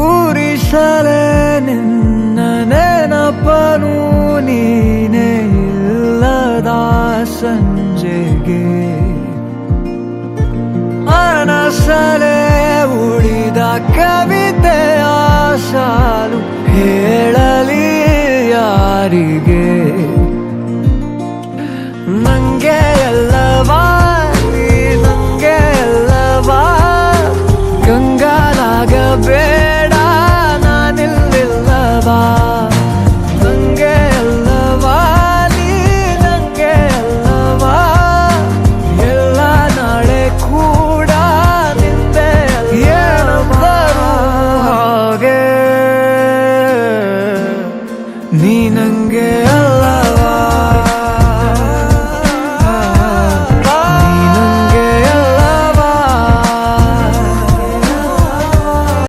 ಊರಿಸಲೇ ನಿನ್ನ ನೆನಪನು ನೀನೇ ಇಲ್ಲದ ಸಂಜೆಗೆ ಅನಸಲೇ ಉಳಿದ ಕವಿತೆಯ ಸಾಲು ಹೇಳಲಿ ಯಾರಿಗೆ ನಂಗೆ ಎಲ್ಲ